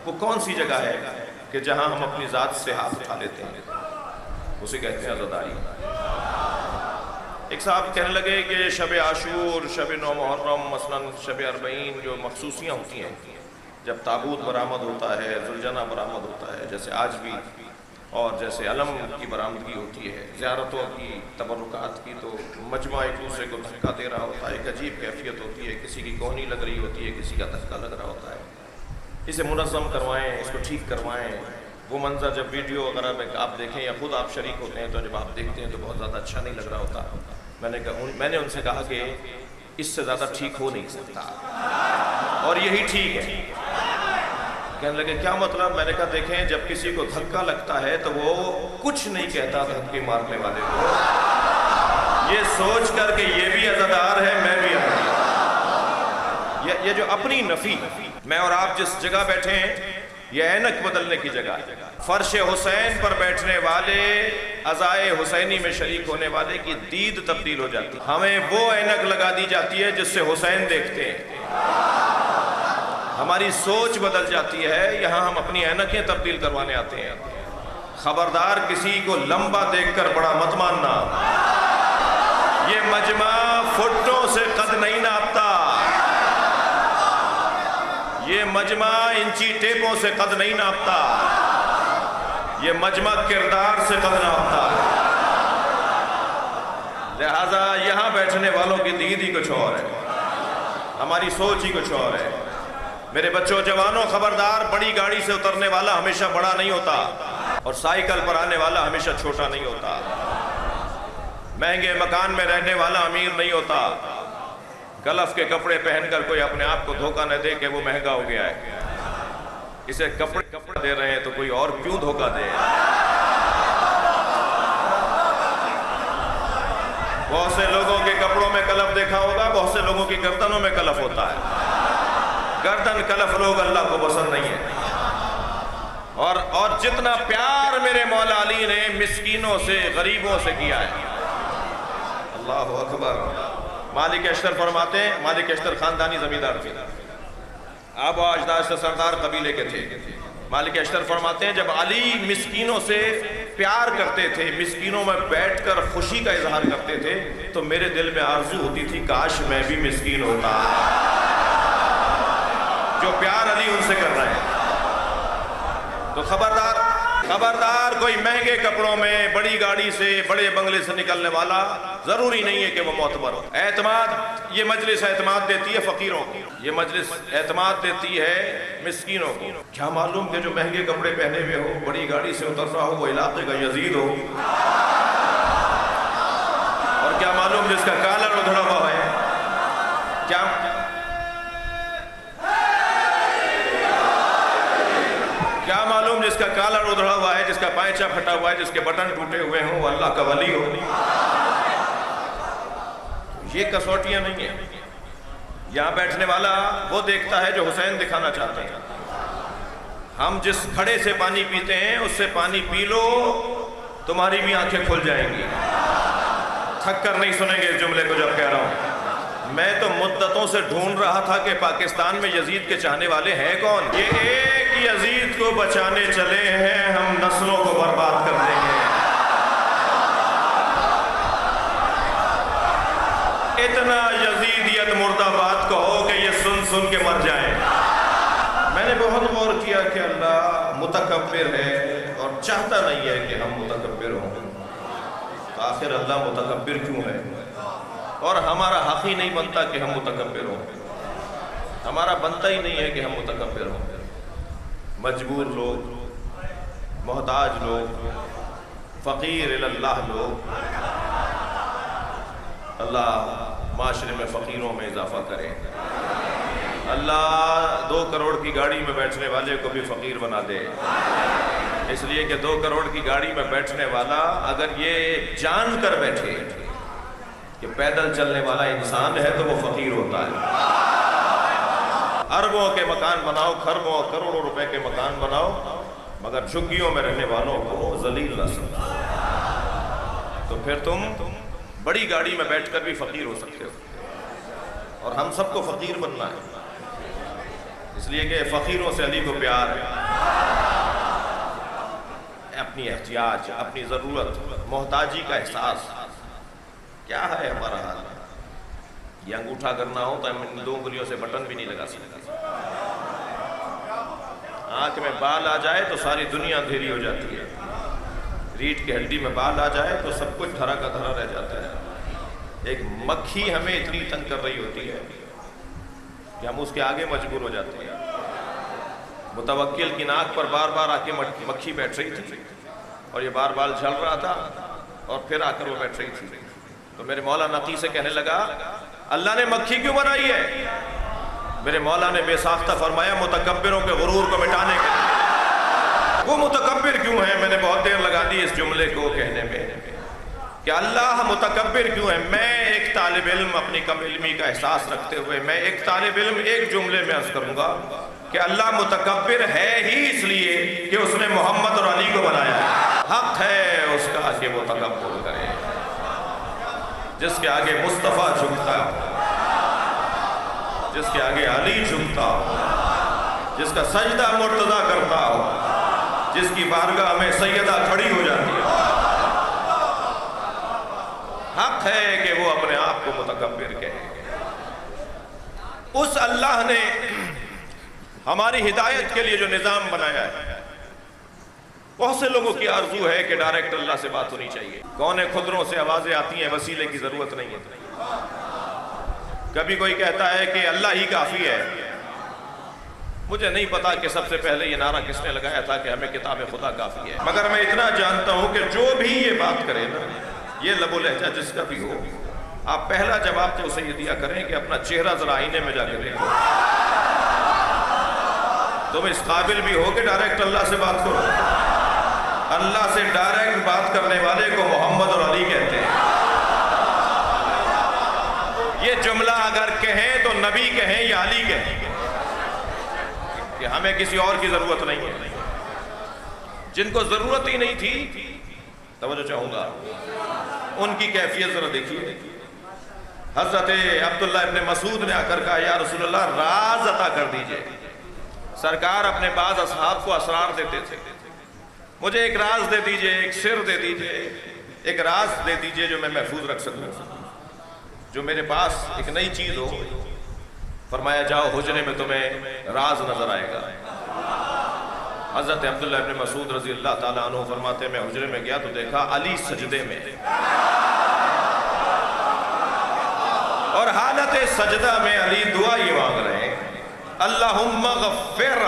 وہ کون سی جگہ ہے کہ جہاں ہم اپنی ذات سے ہاتھ اٹھا لیتے ہیں؟ اسے کہتے ہیں عزاداری۔ ایک صاحب کہنے لگے کہ شب عاشور، شب نو محرم، مثلاً شب اربعین جو مخصوصیاں ہوتی ہیں، جب تابوت برآمد ہوتا ہے، ذوالجنہ برآمد ہوتا ہے، جیسے آج بھی، اور جیسے علم کی برآمدگی ہوتی ہے، زیارتوں کی، تبرکات کی، تو مجمع ایک دوسرے کو دھکا دے رہا ہوتا ہے، ایک عجیب کیفیت ہوتی ہے، کسی کی کوہنی لگ رہی ہوتی ہے، کسی کا دھکا لگ رہا ہوتا ہے۔ اسے منظم کروائیں، اس کو ٹھیک کروائیں۔ وہ منظر جب ویڈیو وغیرہ میں آپ دیکھیں یا خود آپ شریک ہوتے ہیں تو جب آپ دیکھتے ہیں تو بہت زیادہ اچھا نہیں لگ رہا ہوتا۔ میں نے ان سے کہا کہ اس سے زیادہ ٹھیک ہو نہیں سکتا، اور یہی ٹھیک ہے۔ کہنے لگے کیا مطلب؟ میں نے کہا دیکھیں، جب کسی کو دھکا لگتا ہے تو وہ کچھ نہیں کہتا دھکے مارنے والے کو، یہ سوچ کر کہ یہ بھی عزادار ہے، میں بھی عزادار۔ یہ جو اپنی نفی، میں اور آپ جس جگہ بیٹھے ہیں یہ اینک بدلنے کی جگہ ہے۔ فرش حسین پر بیٹھنے والے، عزائے حسینی میں شریک ہونے والے کی دید تبدیل ہو جاتی ہے۔ ہمیں وہ اینک لگا دی جاتی ہے جس سے حسین دیکھتے ہیں، ہماری سوچ بدل جاتی ہے، یہاں ہم اپنی اینکیں تبدیل کروانے آتے ہیں۔ خبردار کسی کو لمبا دیکھ کر بڑا مت ماننا، یہ مجمع فٹوں سے قد نہیں ناپتا، یہ مجمع انچی ٹیپوں سے قد نہیں ناپتا، یہ مجمع کردار سے قد ناپتا ہے۔ لہذا یہاں بیٹھنے والوں کی دید ہی کچھ اور ہے، ہماری سوچ ہی کچھ اور ہے۔ میرے بچوں، جوانوں، خبردار، بڑی گاڑی سے اترنے والا ہمیشہ بڑا نہیں ہوتا، اور سائیکل پر آنے والا ہمیشہ چھوٹا نہیں ہوتا، مہنگے مکان میں رہنے والا امیر نہیں ہوتا۔ گلف کے کپڑے پہن کر کوئی اپنے آپ کو دھوکہ نہ دے کہ وہ مہنگا ہو گیا ہے، اسے کپڑے دے رہے ہیں تو کوئی اور کیوں دھوکہ دے۔ بہت سے لوگوں کے کپڑوں میں کلف دیکھا ہوگا، بہت سے لوگوں کی گردنوں میں کلف ہوتا ہے۔ گردن کلف لوگ اللہ کو پسند نہیں ہے۔ اور جتنا پیار میرے مولا علی نے مسکینوں سے، غریبوں سے کیا ہے، اللہ اکبر۔ مالک اشتر فرماتے ہیں، مالک اشتر خاندانی زمیندار تھے، آب و اجداد سے سردار قبیلے کے تھے۔ مالک اشتر فرماتے ہیں جب علی مسکینوں سے پیار کرتے تھے، مسکینوں میں بیٹھ کر خوشی کا اظہار کرتے تھے، تو میرے دل میں آرزو ہوتی تھی کاش میں بھی مسکین ہوتا، جو پیار علی ان سے کر رہے ہیں۔ تو خبردار کوئی مہنگے کپڑوں میں، بڑی گاڑی سے، بڑے بنگلے سے نکلنے والا ضروری نہیں ہے کہ وہ معتبر ہو۔ اعتماد، یہ مجلس اعتماد دیتی ہے فقیروں کو، یہ مجلس اعتماد دیتی ہے مسکینوں کو۔ کیا معلوم کہ جو مہنگے کپڑے پہنے ہوئے ہو، بڑی گاڑی سے اتر رہا ہو، وہ علاقے کا یزید ہو، اور کیا معلوم جس کا کالر ادھڑا ہوا ہے، کیا معلوم جس کا کالر ادھڑا ہوا ہے، جس کا پائچہ پھٹا ہوا ہے، جس کے بٹن ٹوٹے ہوئے ہوں، وہ اللہ کا ولی ہو۔ یہ کسوٹیاں نہیں ہیں۔ یہاں بیٹھنے والا وہ دیکھتا ہے جو حسین دکھانا چاہتے ہیں۔ ہم جس گھڑے سے پانی پیتے ہیں اس سے پانی پی لو، تمہاری بھی آنکھیں کھل جائیں گی۔ تھک کر نہیں سنیں گے اس جملے کو جب کہہ رہا ہوں۔ میں تو مدتوں سے ڈھونڈ رہا تھا کہ پاکستان میں یزید کے چاہنے والے ہیں کون؟ یہ ایک یزید کو بچانے چلے ہیں، ہم نسلوں کو برباد کر دیں گے۔ اتنا یزیدیت مرد آباد کہو کہ یہ سن سن کے مر جائیں۔ میں نے بہت غور کیا کہ اللہ متکبر ہے اور چاہتا نہیں ہے کہ ہم متکبر ہوں۔ آخر اللہ متکبر کیوں ہے؟ اور ہمارا حق ہی نہیں بنتا کہ ہم متکبر ہوں، ہمارا بنتا ہی نہیں ہے کہ ہم متکبر ہوں۔ مجبور لوگ، محتاج لوگ، فقیر اللہ لوگ، اللہ معاشرے میں فقیروں میں اضافہ کرے۔ اللہ 2 کروڑ کی گاڑی میں بیٹھنے والے کو بھی فقیر بنا دے، اس لیے کہ 2 کروڑ کی گاڑی میں بیٹھنے والا اگر یہ جان کر بیٹھے کہ پیدل چلنے والا انسان ہے تو وہ فقیر ہوتا ہے۔ اربوں کے مکان بناؤ، خربوں کروڑوں روپے کے مکان بناؤ، مگر جھگیوں میں رہنے والوں کو ذلیل نہ سمجھو، تو پھر تم بڑی گاڑی میں بیٹھ کر بھی فقیر ہو سکتے ہو، اور ہم سب کو فقیر بننا ہے۔ اس لیے کہ فقیروں سے علی کو پیار ہے، اپنی احتیاج، اپنی ضرورت، محتاجی کا احساس کیا ہے ہمارا حال؟ یہ انگوٹھا کرنا ہو تو ہم ان 2 انگلیوں سے بٹن بھی نہیں لگا سکتے، آنکھ میں بال آ جائے تو ساری دنیا اندھیری ہو جاتی ہے، ریڑھ کی ہڈی میں بال آ جائے تو سب کچھ دھرا کا دھرا رہ جاتا ہے۔ ایک مکھی ہمیں اتنی تنگ کر رہی ہوتی ہے کہ ہم اس کے آگے مجبور ہو جاتے ہیں۔ متوکل کی ناک پر بار بار آ کے مکھی بیٹھ رہی تھی اور یہ بار بار جھل رہا تھا اور پھر آ کر وہ بیٹھ رہی تھی، تو میرے مولا نقی سے کہنے لگا اللہ نے مکھی کیوں بنائی ہے؟ میرے مولا نے بے ساختہ فرمایا متکبروں کے غرور کو مٹانے کے لیے۔ وہ متکبر کیوں ہیں؟ میں نے بہت دیر لگا دی اس جملے کو کہنے میں کہ اللہ متکبر کیوں ہے۔ میں ایک طالب علم اپنی کم علمی کا احساس رکھتے ہوئے میں ایک طالب علم ایک جملے میں عرض کروں گا کہ اللہ متکبر ہے ہی اس لیے کہ اس نے محمد اور علی کو بنایا ہے۔ حق ہے اس کا کہ وہ تکبر کرے، جس کے آگے مصطفیٰ جھکتا ہو، جس کے آگے علی جھکتا ہو، جس کا سجدہ مرتضی کرتا ہو، جس کی بارگاہ میں سیدہ کھڑی ہو جاتی ہے، حق ہے کہ وہ اپنے آپ کو متکبر کہے۔ اس اللہ نے ہماری ہدایت کے لیے جو نظام بنایا ہے، بہت سے لوگوں کی آرزو ہے کہ ڈائریکٹ اللہ سے بات ہونی چاہیے، کونے خدروں سے آوازیں آتی ہیں، وسیلے کی ضرورت نہیں ہے۔ کبھی کوئی کہتا ہے کہ اللہ ہی کافی ہے۔ مجھے نہیں پتا کہ سب سے پہلے یہ نعرہ کس نے لگایا تھا کہ ہمیں کتاب خدا کافی ہے، مگر میں اتنا جانتا ہوں کہ جو بھی یہ بات کرے نا، یہ لب و لہجہ جس کا بھی ہو، آپ پہلا جواب تو اسے یہ دیا کریں کہ اپنا چہرہ ذرا آئینے میں جا کے دیکھو، تم اس قابل بھی ہو کہ ڈائریکٹ اللہ سے بات کرو۔ اللہ سے ڈائریکٹ بات کرنے والے کو محمد اور علی کہتے ہیں۔ یہ جملہ اگر کہیں تو نبی کہیں یا علی کہیں، کہ ہمیں کسی اور کی ضرورت نہیں ہے۔ جن کو ضرورت ہی نہیں تھی، توجہ چاہوں گا، ان کی کیفیت ذرا دیکھیے۔ حضرت عبداللہ ابن مسعود نے آ کر کہا یا رسول اللہ راز عطا کر دیجئے۔ سرکار اپنے بعض اصحاب کو اسرار دیتے تھے، مجھے ایک راز دے دیجئے، ایک سر دے دیجئے، ایک راز دے دیجئے جو میں محفوظ رکھ سکوں، جو میرے پاس ایک نئی چیز ہو۔ فرمایا جاؤ حجرے میں تمہیں راز نظر آئے گا۔ حضرت عبداللہ ابن مسعود رضی اللہ تعالیٰ عنہ فرماتے میں حجرے میں گیا تو دیکھا علی سجدے میں، اور حالت سجدہ میں علی دعا یہ مانگ رہے ہیں اللہم اغفر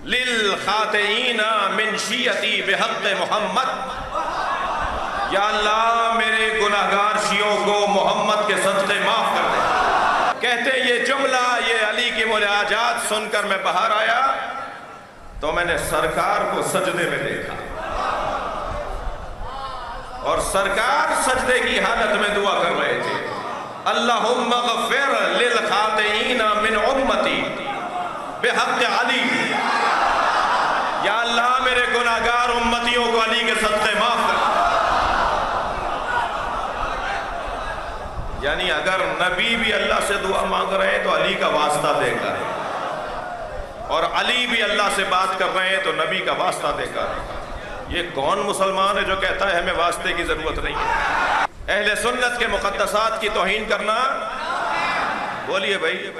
للخاطئین من شیعتی بحق محمد، یا اللہ میرے گناہگار شیعوں کو محمد کے صدقے معاف کر دے۔ کہتے یہ جملہ، یہ علی کی مناجات سن کر میں باہر آیا تو میں نے سرکار کو سجدے میں دیکھا، اور سرکار سجدے کی حالت میں دعا کر رہے تھے اللہم اغفر للخاطئین من امتی بحق علی، یا اللہ میرے گناہگار امتیوں کو علی کے صدقے معاف کر۔ یعنی اگر نبی بھی اللہ سے دعا مانگ رہے ہیں تو علی کا واسطہ دے کر، اور علی بھی اللہ سے بات کر رہے ہیں تو نبی کا واسطہ دے کر۔ یہ کون مسلمان ہے جو کہتا ہے ہمیں واسطے کی ضرورت نہیں ہے؟ اہل سنت کے مقدسات کی توہین کرنا، بولیے بھائی،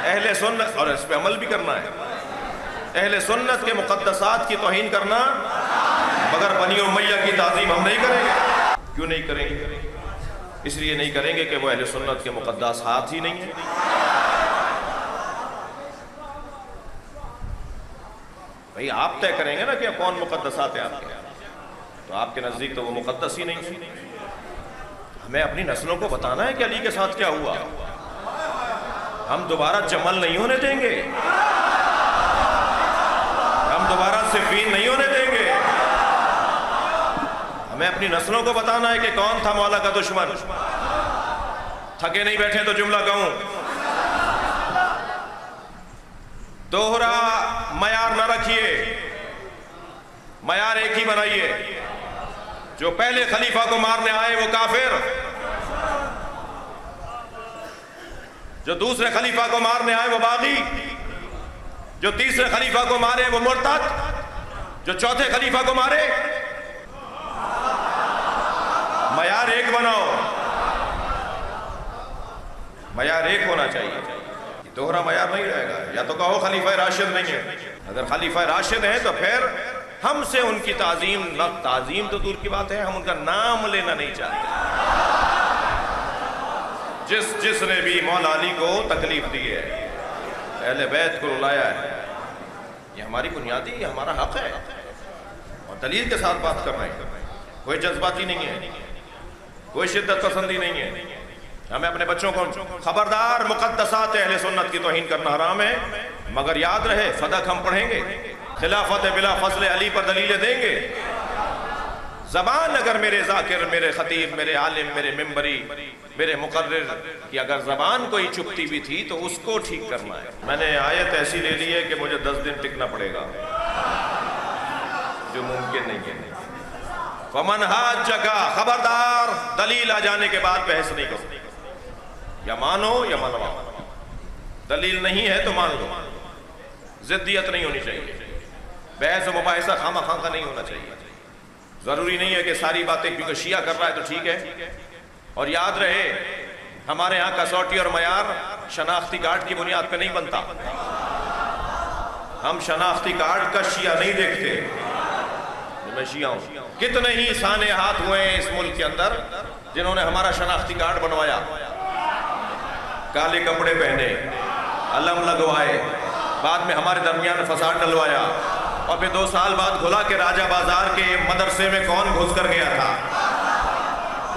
اہل سنت، اور اس پہ عمل بھی کرنا ہے، اہل سنت کے مقدسات کی توہین کرنا، مگر بنی امیہ کی تعظیم ہم نہیں کریں گے۔ کیوں نہیں کریں گے؟ اس لیے نہیں کریں گے کہ وہ اہل سنت کے مقدسات ہی نہیں ہیں۔ بھئی آپ طے کریں گے نا کہ کون مقدسات ہیں آپ کے، تو آپ کے نزدیک تو وہ مقدس ہی نہیں ہیں۔ ہمیں اپنی نسلوں کو بتانا ہے کہ علی کے ساتھ کیا ہوا، ہم دوبارہ جمل نہیں ہونے دیں گے، ہم دوبارہ صفین نہیں ہونے دیں گے۔ ہمیں اپنی نسلوں کو بتانا ہے کہ کون تھا مولا کا دشمن۔ تھکے نہیں بیٹھے تو جملہ کہوں، دوہرا معیار نہ رکھیے، معیار ایک ہی بنائیے۔ جو پہلے خلیفہ کو مارنے آئے وہ کافر، جو دوسرے خلیفہ کو مارنے آئے وہ باغی، جو تیسرے خلیفہ کو مارے وہ مرتد، جو چوتھے خلیفہ کو مارے۔ معیار ایک بناؤ، معیار ایک ہونا چاہیے، دوہرا معیار نہیں رہے گا۔ یا تو کہو خلیفہ راشد نہیں ہے، اگر خلیفہ راشد ہیں تو پھر ہم سے ان کی تعظیم، نہ تعظیم تو دور کی بات ہے، ہم ان کا نام لینا نہیں چاہتے۔ جس نے بھی مولا علی کو تکلیف دی ہے، اہل بیت کو رلایا ہے، یہ ہماری بنیادی، یہ ہمارا حق ہے، اور دلیل کے ساتھ بات کر رہے ہیں، کوئی جذباتی نہیں ہے، کوئی شدت پسندی نہیں ہے۔ ہمیں اپنے بچوں کو خبردار، مقدسات اہل سنت کی توہین کرنا حرام ہے، مگر یاد رہے فدق ہم پڑھیں گے، خلافت بلا فضل علی پر دلیلیں دیں گے۔ زبان اگر میرے ذاکر، میرے خطیب، میرے عالم، میرے ممبری، میرے مقرر کی اگر زبان کوئی چپتی بھی تھی تو اس کو ٹھیک کرنا ہے۔ میں نے آیت ایسی لے لی ہے کہ مجھے 10 دن ٹکنا پڑے گا، جو ممکن نہیں ہے۔ فمن حاجک، خبردار دلیل آ جانے کے بعد بحث نہیں کرو، یا مانو یا منواؤ، دلیل نہیں ہے تو مان لو، ضدیت نہیں ہونی چاہیے، بحث و مباحثہ خواہ مخواہ کا نہیں ہونا چاہیے۔ ضروری نہیں ہے کہ ساری باتیں کیونکہ شیعہ کر رہا ہے تو ٹھیک ہے، اور یاد رہے ہمارے ہاں کسوٹی اور معیار شناختی کارڈ کی بنیاد پہ نہیں بنتا، ہم شناختی کارڈ کا شیعہ نہیں دیکھتے۔ میں شیعہ ہوں، کتنے ہی سانحات ہوئے ہیں اس ملک کے اندر جنہوں نے ہمارا شناختی کارڈ بنوایا، کالے کپڑے پہنے، علم لگوائے، بعد میں ہمارے درمیان فساد ڈلوایا، اور پھر 2 سال بعد کھلا کہ راجہ بازار کے مدرسے میں کون گھس کر گیا تھا،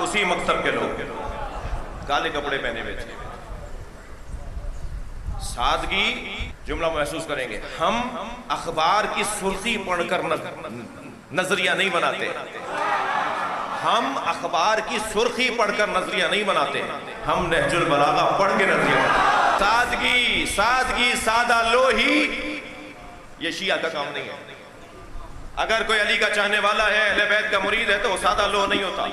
اسی مکتب کے لوگ کالے کپڑے پہنے ہوئے تھے۔ سادگی جملہ محسوس کریں گے، ہم اخبار کی سرخی پڑھ کر نظریہ نہیں بناتے، ہم اخبار کی سرخی پڑھ کر نظریہ نہیں بناتے، ہم نہج البلاغہ پڑھ کے نظریہ بناتے۔ سادگی، سادگی، سادہ لوہی، یہ شیعہ کا کام نہیں ہے۔ اگر کوئی علی کا چاہنے والا ہے، اہل بیت کا مرید ہے تو وہ سادہ لوہ نہیں ہوتا۔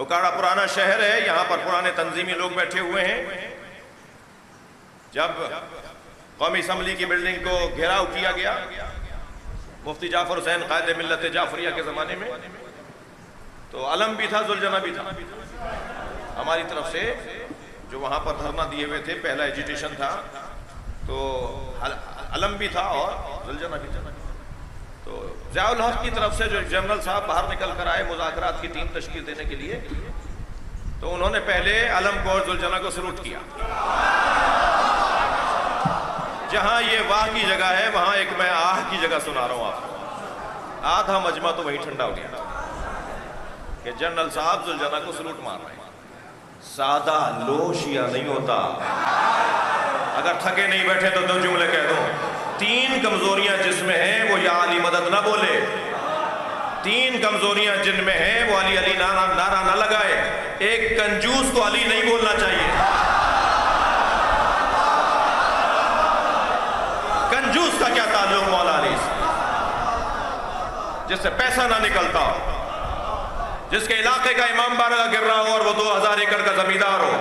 اکاڑا پرانا شہر ہے، یہاں پر پرانے تنظیمی لوگ بیٹھے ہوئے ہیں۔ جب قومی اسمبلی کی بلڈنگ کو گھیراؤ کیا گیا مفتی جعفر حسین قائد ملت جعفریہ کے زمانے میں، تو علم بھی تھا، ذوالجناح بھی تھا، ہماری طرف سے جو وہاں پر دھرنا دیے ہوئے تھے، پہلا ایجیٹیشن تھا، تو علم بھی تھا اور ذوالجناح بھی تھا۔ تو ضیاء الحق کی طرف سے جو جنرل صاحب باہر نکل کر آئے مذاکرات کی ٹیم تشکیل دینے کے لیے، تو انہوں نے پہلے علم کو اور ذوالجناح کو سلوٹ کیا۔ جہاں یہ واہ کی جگہ ہے وہاں ایک میں آہ کی جگہ سنا رہا ہوں آپ کو۔ آدھا مجمع تو وہیں ٹھنڈا ہو گیا کہ جنرل صاحب ذوالجناح کو سلوٹ مار رہے ہیں۔ سادہ لو شیعہ نہیں ہوتا۔ اگر تھکے نہیں بیٹھے تو 2 جملے کہہ دو۔ 3 کمزوریاں جس میں ہیں وہ یا علی مدد نہ بولے، 3 کمزوریاں جن میں ہیں وہ علی علی نعرہ نہ لگائے۔ ایک کنجوس کو علی نہیں بولنا چاہیے۔ کنجوس کا کیا تعلق مولا علی سے؟ جس سے پیسہ نہ نکلتا ہو، جس کے علاقے کا امام بارگاہ گر رہا ہو اور وہ 2000 ایکڑ کا زمیندار ہو،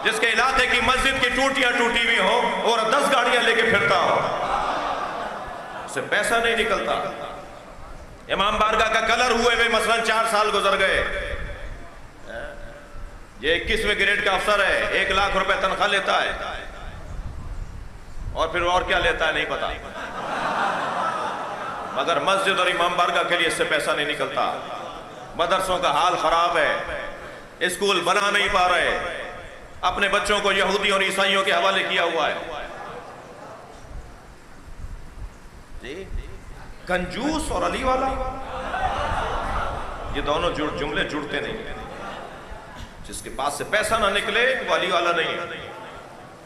جس کے علاقے کی مسجد کی ٹوٹیاں ٹوٹی ہوئی ہوں اور 10 گاڑیاں لے کے پھرتا ہو، اس سے پیسہ نہیں نکلتا۔ امام بارگاہ کا کلر ہوئے ہوئے مثلا 4 سال گزر گئے، یہ 21ویں گریڈ کا افسر ہے، 1 لاکھ روپے تنخواہ لیتا ہے، اور پھر اور کیا لیتا ہے نہیں پتا، مگر مسجد اور امام بارگاہ کے لیے اس سے پیسہ نہیں نکلتا۔ مدرسوں کا حال خراب ہے، اسکول بنا نہیں پا رہے، اپنے بچوں کو یہودی اور عیسائیوں کے حوالے کیا ہوا ہے۔ جی کنجوس اور علی والا، یہ دونوں جملے جڑتے نہیں ہیں۔ جس کے پاس سے پیسہ نہ نکلے وہ علی والا نہیں ہے۔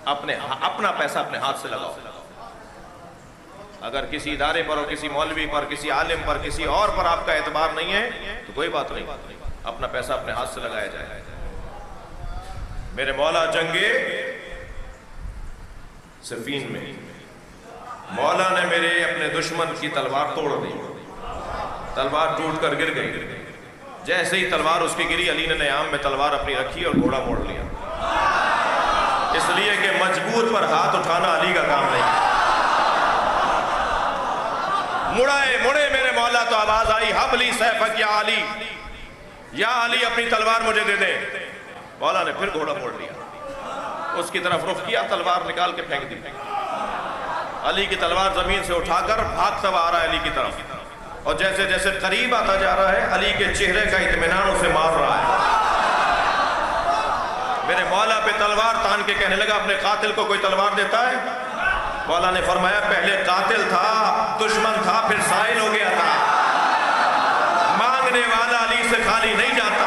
اپنا پیسہ اپنے ہاتھ سے لگاؤ۔ اگر کسی ادارے پر اور کسی مولوی پر، کسی عالم پر، کسی اور پر آپ کا اعتبار نہیں ہے تو کوئی بات نہیں، اپنا پیسہ اپنے ہاتھ سے لگایا جائے۔ میرے مولا جنگے صفین میں مولا نے میرے اپنے دشمن کی تلوار توڑ دی، تلوار ٹوٹ کر گر گئی، جیسے ہی تلوار اس کی گری، علی نے نیام میں تلوار اپنی رکھی اور گھوڑا موڑ لیا، اس لیے کہ مجبور پر ہاتھ اٹھانا علی کا کام نہیں۔ مڑے میرے مولا تو آواز آئی، حب لی سیفک یا علی، یا علی اپنی تلوار مجھے دے دیں۔ مولا نے پھر گھوڑا موڑ لیا، اس کی طرف رخ کیا، تلوار نکال کے پھینک دی۔ علی کی تلوار زمین سے اٹھا کر بھاگتا ہوا آ رہا ہے علی کی طرف، اور جیسے جیسے قریب آتا جا رہا ہے علی کے چہرے کا اطمینان اسے مار رہا ہے۔ میرے مولا پہ تلوار تان کے کہنے لگا، اپنے قاتل کو کوئی تلوار دیتا ہے؟ مولا نے فرمایا، پہلے قاتل تھا، دشمن تھا، پھر سائل ہو گیا تھا، مانگنے والا علی سے خالی نہیں جاتا۔